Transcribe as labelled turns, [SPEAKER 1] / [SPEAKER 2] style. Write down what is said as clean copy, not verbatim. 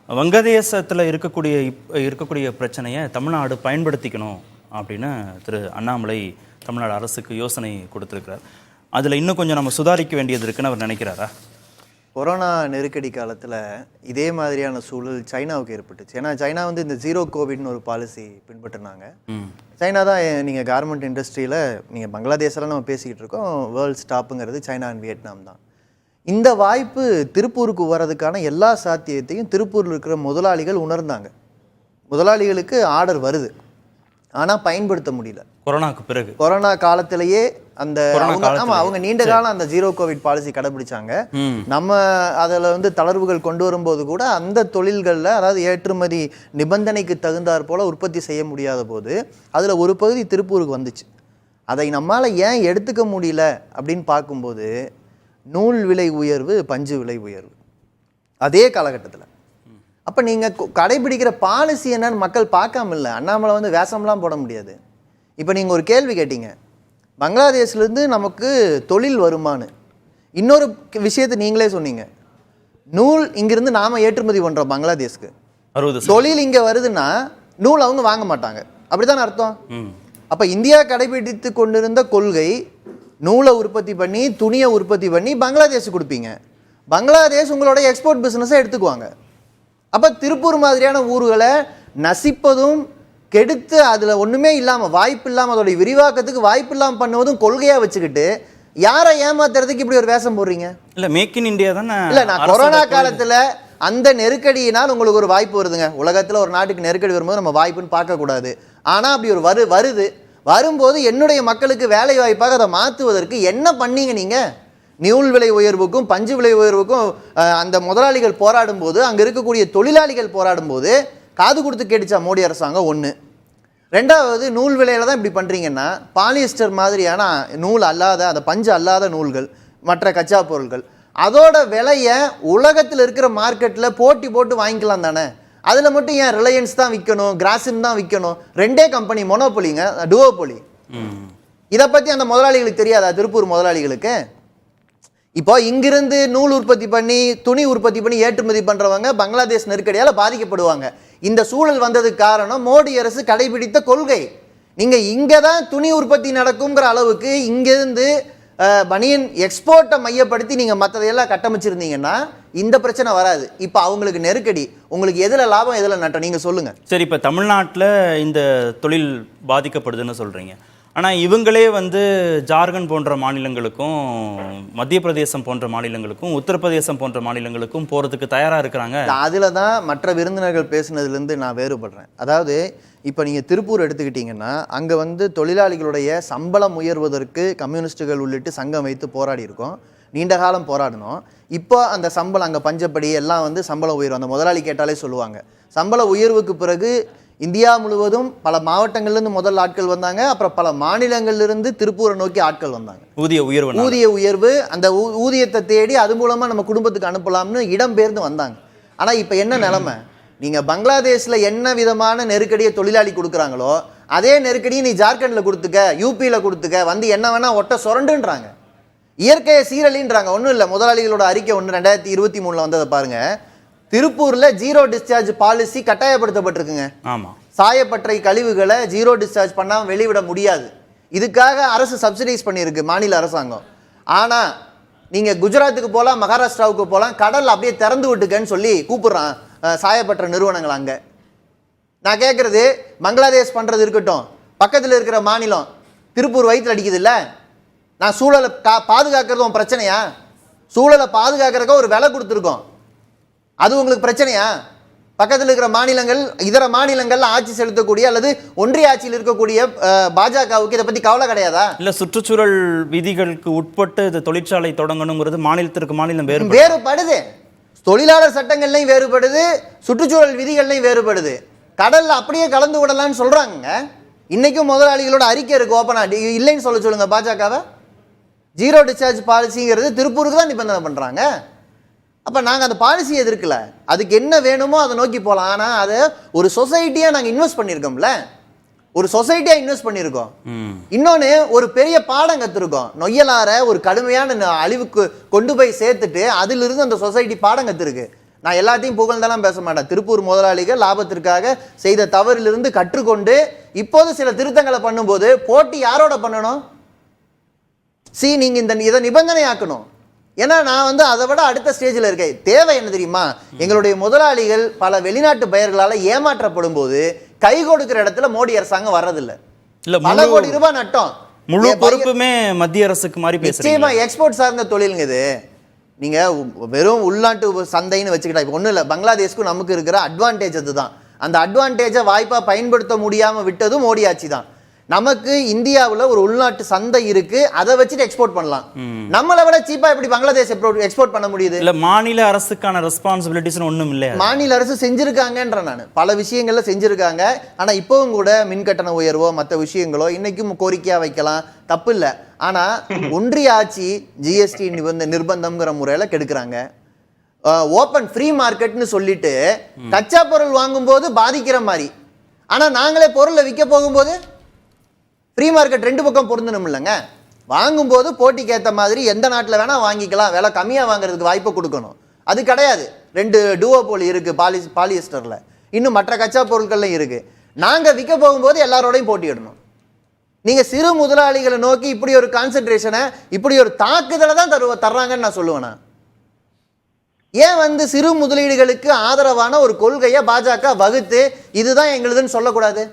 [SPEAKER 1] வங்கதேசத்தில் இருக்கக்கூடிய பிரச்சனையை தமிழ்நாடு பயன்படுத்திக்கணும் அப்படின்னு திரு அண்ணாமலை தமிழ்நாடு அரசுக்கு யோசனை கொடுத்துருக்கிறார். அதில் இன்னும் கொஞ்சம் நம்ம சுதாரிக்க வேண்டியது இருக்குன்னு அவர் நினைக்கிறாரா?
[SPEAKER 2] கொரோனா நெருக்கடி காலத்தில் இதே மாதிரியான சூழல் சைனாவுக்கு ஏற்பட்டுச்சு. ஏன்னா சைனா வந்து இந்த ஜீரோ கோவிட்னு ஒரு பாலிசி பின்பற்றினாங்க. சைனா தான் நீங்கள் கார்மெண்ட் இண்டஸ்ட்ரியில் நீங்கள் பங்களாதேஷெல்லாம் நம்ம பேசிக்கிட்டு இருக்கோம், வேர்ல்ட்ஸ் டாப்புங்கிறது சைனா அண்ட் வியட்நாம் தான். இந்த வாய்ப்பு திருப்பூருக்கு வர்றதுக்கான எல்லா சாத்தியத்தையும் திருப்பூரில் இருக்கிற முதலாளிகள் உணர்ந்தாங்க. முதலாளிகளுக்கு ஆர்டர் வருது, ஆனால் பயன்படுத்த முடியல.
[SPEAKER 1] கொரோனாக்கு பிறகு
[SPEAKER 2] கொரோனா காலத்திலேயே அந்த அவங்க நீண்ட காலம் அந்த ஜீரோ கோவிட் பாலிசி கடைபிடிச்சாங்க. நம்ம அதில் வந்து தளர்வுகள் கொண்டு வரும்போது கூட அந்த தொழில்களில், அதாவது ஏற்றுமதி நிபந்தனைக்கு தகுந்தாற் போல உற்பத்தி செய்ய முடியாத போது அதில் ஒரு பகுதி திருப்பூருக்கு வந்துச்சு. அதை நம்மளால் ஏன் எடுத்துக்க முடியல அப்படின்னு பார்க்கும்போது நூல் விலை உயர்வு, பஞ்சு விலை உயர்வு அதே காலகட்டத்தில். அப்போ நீங்கள் கடைபிடிக்கிற பாலிசி என்னன்னு மக்கள் பார்க்காம இல்லை. அண்ணாமலை வந்து வேஷம்லாம் போட முடியாது. இப்போ நீங்கள் ஒரு கேள்வி கேட்டீங்க, பங்களாதேஷ்லேருந்து நமக்கு தொழில் வருமானு. இன்னொரு விஷயத்தை நீங்களே சொன்னீங்க, நூல் இங்கிருந்து நாம் ஏற்றுமதி பண்ணுறோம் பங்களாதேஷ்க்கு, தொழில் இங்கே வருதுன்னா நூல் அவங்க வாங்க மாட்டாங்க, அப்படிதான் அர்த்தம். அப்போ இந்தியா கடைபிடித்து கொண்டிருந்த கொள்கை, நூலை உற்பத்தி பண்ணி துணியை உற்பத்தி பண்ணி பங்களாதேஷ் கொடுப்பீங்க, பங்களாதேஷ் உங்களோட எக்ஸ்போர்ட் பிஸ்னஸை எடுத்துக்குவாங்க. அப்போ திருப்பூர் மாதிரியான ஊர்களை நசிப்பதும் கெடுத்து அதில் ஒன்றுமே இல்லாமல், வாய்ப்பு இல்லாமல், அதோடைய விரிவாக்கத்துக்கு வாய்ப்பு இல்லாமல் பண்ணுவதும் கொள்கையாக வச்சுக்கிட்டு யாரை ஏமாத்துறதுக்கு இப்படி ஒரு வேஷம் போடுறீங்க?
[SPEAKER 1] இல்லை, மேக் இன் இந்தியா தானே.
[SPEAKER 2] இல்லை, நான் கொரோனா காலத்தில் அந்த நெருக்கடியினால் உங்களுக்கு ஒரு வாய்ப்பு வருதுங்க. உலகத்தில் ஒரு நாட்டுக்கு நெருக்கடி வரும்போது நம்ம வாய்ப்புன்னு பார்க்கக்கூடாது. ஆனால் அப்படி ஒரு வருது, வரும்போது என்னுடைய மக்களுக்கு வேலை வாய்ப்பாக அதை மாற்றுவதற்கு என்ன பண்ணீங்க நீங்கள்? நூல் விலை உயர்வுக்கும் பஞ்சு விலை உயர்வுக்கும் அந்த முதலாளிகள் போராடும் போது, அங்கே இருக்கக்கூடிய தொழிலாளிகள் போராடும் போது காது கொடுத்து கேட்டுச்சா மோடி அரசாங்கம்? ஒன்று. ரெண்டாவது, நூல் விலையில் தான் இப்படி பண்ணுறீங்கன்னா பாலியஸ்டர் மாதிரியான நூல் அல்லாத, அந்த பஞ்சு அல்லாத நூல்கள், மற்ற கச்சா பொருட்கள், அதோட விலையை உலகத்தில் இருக்கிற மார்க்கெட்டில் போட்டி போட்டு வாங்கிக்கலாம் தானே. அதில் மட்டும் ஏன் ரிலையன்ஸ் தான் விற்கணும், கிராசிம் தான் விற்கணும்? ரெண்டே கம்பெனி, மொனோபொலிங்க, டுவோபொலி. இதை பற்றி அந்த முதலாளிகளுக்கு தெரியாதா? திருப்பூர் முதலாளிகளுக்கு. இப்போ இங்கிருந்து நூல் உற்பத்தி பண்ணி துணி உற்பத்தி பண்ணி ஏற்றுமதி பண்ணுறவங்க பங்களாதேஷ் நெருக்கடியால் பாதிக்கப்படுவாங்க. இந்த சூழல் வந்ததுக்கு காரணம் மோடி அரசு கடைபிடித்த கொள்கை. நீங்கள் இங்கே தான் துணி உற்பத்தி நடக்குங்கிற அளவுக்கு இங்கேருந்து பனியன் எக்ஸ்போர்ட்டை மையப்படுத்தி நீங்கள் மற்றதையெல்லாம் கட்டமைச்சிருந்தீங்கன்னா இந்த பிரச்சனை வராது. இப்போ அவங்களுக்கு நெருக்கடி, உங்களுக்கு எதில் லாபம் எதில் நட்டம் நீங்கள் சொல்லுங்கள்.
[SPEAKER 1] சரி, இப்போ தமிழ்நாட்டில் இந்த தொழில் பாதிக்கப்படுதுன்னு சொல்கிறீங்க. ஆனால் இவங்களே வந்து ஜார்க்கண்ட் போன்ற மாநிலங்களுக்கும், மத்திய பிரதேசம் போன்ற மாநிலங்களுக்கும், உத்தரப்பிரதேசம் போன்ற மாநிலங்களுக்கும் போகிறதுக்கு தயாராக இருக்கிறாங்க.
[SPEAKER 2] அதில் தான் மற்ற விருந்தினர்கள் பேசுனதுலேருந்து நான் வேறுபடுறேன். அதாவது இப்போ நீங்கள் திருப்பூர் எடுத்துக்கிட்டிங்கன்னா அங்கே வந்து தொழிலாளிகளுடைய சம்பளம் உயர்வதற்கு கம்யூனிஸ்டுகள் உள்ளிட்டு சங்கம் வைத்து போராடி இருக்கோம், நீண்ட காலம் போராடணும். இப்போ அந்த சம்பளம் அங்கே பஞ்சப்படி எல்லாம் வந்து சம்பள உயர்வு அந்த முதலாளி கேட்டாலே சொல்லுவாங்க. சம்பள உயர்வுக்கு பிறகு இந்தியா முழுவதும் பல மாவட்டங்கள்லேருந்து முதல் ஆட்கள் வந்தாங்க, அப்புறம் பல மாநிலங்கள்லேருந்து திருப்பூரை நோக்கி ஆட்கள் வந்தாங்க. ஊதிய உயர்வு, அந்த ஊதியத்தை தேடி அது மூலமாக நம்ம குடும்பத்துக்கு அனுப்பலாம்னு இடம்பெயர்ந்து வந்தாங்க. ஆனால் இப்போ என்ன நிலைமை? நீங்கள் பங்களாதேஷில் என்ன விதமான நெருக்கடியை தொழிலாளி கொடுக்குறாங்களோ அதே நெருக்கடியை நீ ஜார்க்கண்டில் கொடுத்துக்க, யூபியில் கொடுத்துக்க, வந்து என்ன வேணால் ஒட்ட சுரண்டுன்றாங்க, இயற்கையை சீரழின்றாங்க. ஒன்றும் இல்லை, முதலாளிகளோட அறிக்கை ஒன்று 2023 வந்ததை பாருங்கள். திருப்பூரில் ஜீரோ டிஸ்சார்ஜ் பாலிசி கட்டாயப்படுத்தப்பட்டிருக்குங்க.
[SPEAKER 1] ஆமாம்,
[SPEAKER 2] சாயப்பட்டறை கழிவுகளை ஜீரோ டிஸ்சார்ஜ் பண்ணாமல் வெளிவிட முடியாது. இதுக்காக அரசு சப்சிடைஸ் பண்ணியிருக்கு மாநில அரசாங்கம். ஆனால் நீங்கள் குஜராத்துக்கு போகலாம், மகாராஷ்டிராவுக்கு போகலாம், கடல் அப்படியே திறந்து விட்டுக்கன்னு சொல்லி கூப்பிட்றான் சாயப்பட்ட நிறுவனங்கள். அங்கே நான் கேட்குறது, பங்களாதேஷ் பண்ணுறது இருக்கட்டும், பக்கத்தில் இருக்கிற மாநிலம் திருப்பூர் வயிற்றில் அடிக்குது இல்லை? நான் சூழலை பாதுகாக்கிறது உன் பிரச்சனையா? சூழலை பாதுகாக்கிறதுக்கு ஒரு விலை கொடுத்துருக்கோம், அது உங்களுக்கு பிரச்சனையா? பக்கத்தில் இருக்கிற மாநிலங்கள், இதர மாநிலங்கள்ல ஆட்சி செலுத்தக்கூடிய அல்லது ஒன்றிய ஆட்சியில் இருக்கக்கூடிய பாஜகவுக்கு இதை பற்றி கவலை கிடையாதா?
[SPEAKER 1] இல்லை, சுற்றுச்சூழல் விதிகளுக்கு உட்பட்டு இந்த தொழிற்சாலை தொடங்கணுங்கிறது மாநிலத்திற்கு மாநிலம்
[SPEAKER 2] வேறுபடுது. தொழிலாளர் சட்டங்கள்லையும் வேறுபடுது, சுற்றுச்சூழல் விதிகள்லையும் வேறுபடுது. கடல்ல அப்படியே கலந்து விடலான்னு சொல்றாங்க. இன்னைக்கும் முதலாளிகளோட அறிக்கை இருக்கு, ஓப்பனா இல்லைன்னு சொல்லுங்க பாஜகவை. ஜீரோ டிஸ்சார்ஜ் பாலிசிங்கிறது திருப்பூருக்கு தான் நிபந்தனை பண்றாங்க. அப்போ நாங்கள் அந்த பாலிசியை எதிர்க்கல, அதுக்கு என்ன வேணுமோ அதை நோக்கி போகலாம். ஆனால் அதை ஒரு சொசைட்டியாக நாங்கள் இன்வெஸ்ட் பண்ணியிருக்கோம்ல, ஒரு சொசைட்டியாக இன்வெஸ்ட் பண்ணியிருக்கோம். இன்னொன்று, ஒரு பெரிய பாடம் கற்றுருக்கோம். நொய்யலார ஒரு கடுமையான அழிவுக்கு கொண்டு போய் சேர்த்துட்டு அதிலிருந்து அந்த சொசைட்டி பாடம் கற்றுருக்கு. நான் எல்லாத்தையும் புகழ்ந்தெல்லாம் பேச மாட்டேன். திருப்பூர் முதலாளிகள் லாபத்திற்காக செய்த தவறிலிருந்து கற்றுக்கொண்டு இப்போது சில திருத்தங்களை பண்ணும்போது போட்டி யாரோட பண்ணணும்? நீங்க இதை நிபந்தனையாக்கணும். ஏன்னா நான் வந்து அதை விட அடுத்த ஸ்டேஜில் இருக்கேன். தேவை என்ன தெரியுமா? எங்களுடைய முதலாளிகள் பல வெளிநாட்டு பெயர்களால் ஏமாற்றப்படும் போது கை கொடுக்கிற இடத்துல மோடி அரசாங்கம் வர்றதில்லை. பல கோடி ரூபாய் நட்டம்,
[SPEAKER 1] முழு பொறுப்புமே மத்திய அரசுக்கு மாதிரி
[SPEAKER 2] நிச்சயமா எக்ஸ்போர்ட் சார்ந்த தொழிலுங்க இது. நீங்க வெறும் உள்நாட்டு சந்தைன்னு வச்சுக்கிட்டா இப்போ ஒன்றும் இல்லை, பங்களாதேஷ்க்கும் நமக்கு இருக்கிற அட்வான்டேஜ் அதுதான். அந்த அட்வான்டேஜை வாய்ப்பா பயன்படுத்த முடியாம விட்டதும் மோடி ஆட்சி தான். நமக்கு இந்தியாவில் ஒரு உள்நாட்டு சந்தை இருக்கு, அதை வச்சுட்டு எக்ஸ்போர்ட் பண்ணலாம். நம்மளை விட சீப்பா எப்படி பங்களாதேஷ் எக்ஸ்போர்ட் பண்ண முடியுது?
[SPEAKER 1] இல்ல மாநில அரசுக்கான ரெஸ்பான்சிபிலிட்டிஸ் ஒண்ணும் இல்லை.
[SPEAKER 2] மாநில அரசு செஞ்சிருக்காங்கன்ற நான் பல விஷயங்கள்ல செஞ்சிருக்காங்க. ஆனா இப்பவும் கூட மின்கட்டண உயர்வோ மற்ற விஷயங்களோ இன்னைக்கும் கோரிக்கையா வைக்கலாம், தப்பு இல்லை. ஆனா ஒன்றிய ஆட்சி ஜிஎஸ்டி நிர்பந்தம்ங்கிற முறையில கெடுக்கிறாங்க. ஓப்பன் ஃப்ரீ மார்க்கெட்னு சொல்லிட்டு கச்சா பொருள் வாங்கும்போது பாதிக்கிற மாதிரி, ஆனா நாங்களே பொருளை விற்க போகும்போது ஃப்ரீ மார்க்கெட் ரெண்டு பக்கம் பொருந்தணும் இல்லைங்க. வாங்கும்போது போட்டிக்கு ஏற்ற மாதிரி எந்த நாட்டில் வேணால் வாங்கிக்கலாம், விலை கம்மியாக வாங்குறதுக்கு வாய்ப்பை கொடுக்கணும். அது கிடையாது. 2 டூவோபோலி இருக்குது பாலியஸ்டரில், இன்னும் மற்ற கச்சா பொருட்கள்லையும் இருக்குது. நாங்கள் விற்க போகும்போது எல்லாரோடையும் போட்டியிடணும். நீங்கள் சிறு முதலாளிகளை நோக்கி இப்படி ஒரு கான்சென்ட்ரேஷனை, இப்படி ஒரு தாக்குதலை தான் தர்றாங்கன்னு நான் சொல்லுவேன். ஏன் வந்து சிறு முதலீடுகளுக்கு ஆதரவான ஒரு கொள்கையை பாஜக வகுத்து இதுதான் எங்களுதுன்னு சொல்லக்கூடாது?